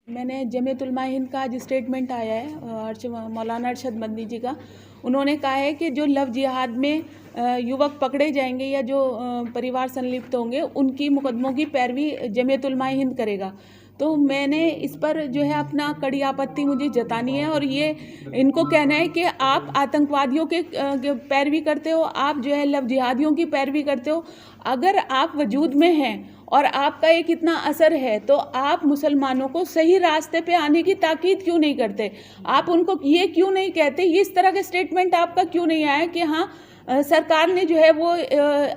मैंने जमीयत उलमा हिंद का आज स्टेटमेंट आया है मौलाना अरशद मदनी जी का। उन्होंने कहा है कि जो लव जिहाद में युवक पकड़े जाएंगे या जो परिवार संलिप्त होंगे उनकी मुकदमों की पैरवी जमीयत उलमा हिंद करेगा। तो मैंने इस पर जो है अपना कड़ी आपत्ति मुझे जतानी है और ये इनको कहना है कि आप आतंकवादियों के पैरवी करते हो, आप जो है लव जिहादियों की पैरवी करते हो। अगर आप वजूद में हैं और आपका एक इतना असर है तो आप मुसलमानों को सही रास्ते पे आने की ताकीद क्यों नहीं करते? आप उनको ये क्यों नहीं कहते? इस तरह का स्टेटमेंट आपका क्यों नहीं आया कि हाँ सरकार ने जो है वो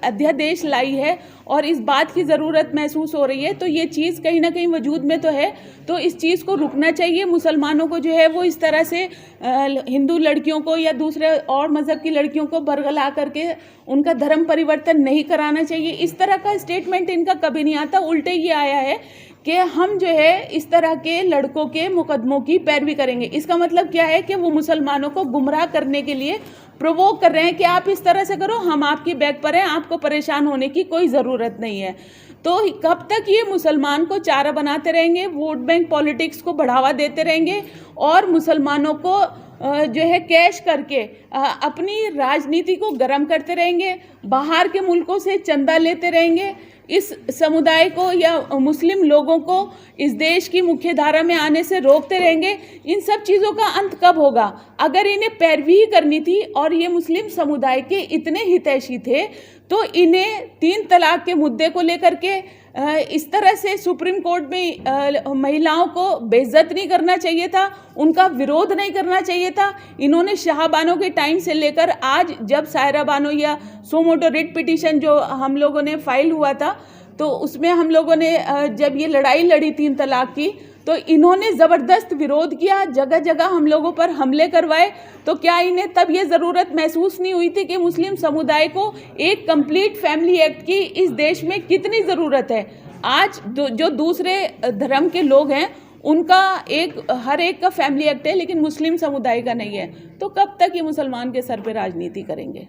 अध्यादेश लाई है और इस बात की ज़रूरत महसूस हो रही है, तो ये चीज़ कहीं ना कहीं वजूद में तो है, तो इस चीज़ को रुकना चाहिए। मुसलमानों को जो है वो इस तरह से हिंदू लड़कियों को या दूसरे और मज़हब की लड़कियों को बरगला करके उनका धर्म परिवर्तन नहीं कराना चाहिए। इस तरह का स्टेटमेंट इनका कभी नहीं आता। उल्टे ये आया है कि हम जो है इस तरह के लड़कों के मुकदमों की पैरवी करेंगे। इसका मतलब क्या है कि वो मुसलमानों को गुमराह करने के लिए प्रोवोक कर रहे हैं कि आप इस तरह से करो, हम आपकी बैक पर हैं, आपको परेशान होने की कोई ज़रूरत नहीं है। तो कब तक ये मुसलमान को चारा बनाते रहेंगे, वोट बैंक पॉलिटिक्स को बढ़ावा देते रहेंगे और मुसलमानों को जो है कैश करके अपनी राजनीति को गर्म करते रहेंगे, बाहर के मुल्कों से चंदा लेते रहेंगे, इस समुदाय को या मुस्लिम लोगों को इस देश की मुख्य धारा में आने से रोकते रहेंगे। इन सब चीज़ों का अंत कब होगा? अगर इन्हें पैरवी ही करनी थी और ये मुस्लिम समुदाय के इतने हितैषी थे तो इन्हें 3 तलाक के मुद्दे को लेकर के इस तरह से सुप्रीम कोर्ट में महिलाओं को बेइज्जत नहीं करना चाहिए था, उनका विरोध नहीं करना चाहिए था। इन्होंने शाहबानो के टाइम से लेकर आज जब सायरा बानो या सोमोटो रिट पिटीशन जो हम लोगों ने फाइल हुआ था तो उसमें हम लोगों ने जब ये लड़ाई लड़ी 3 तलाक की तो इन्होंने ज़बरदस्त विरोध किया, जगह जगह हम लोगों पर हमले करवाए। तो क्या इन्हें तब ये ज़रूरत महसूस नहीं हुई थी कि मुस्लिम समुदाय को एक कंप्लीट फैमिली एक्ट की इस देश में कितनी ज़रूरत है? आज जो दूसरे धर्म के लोग हैं उनका हर एक का फैमिली एक्ट है लेकिन मुस्लिम समुदाय का नहीं है। तो कब तक ये मुसलमान के सर पे राजनीति करेंगे?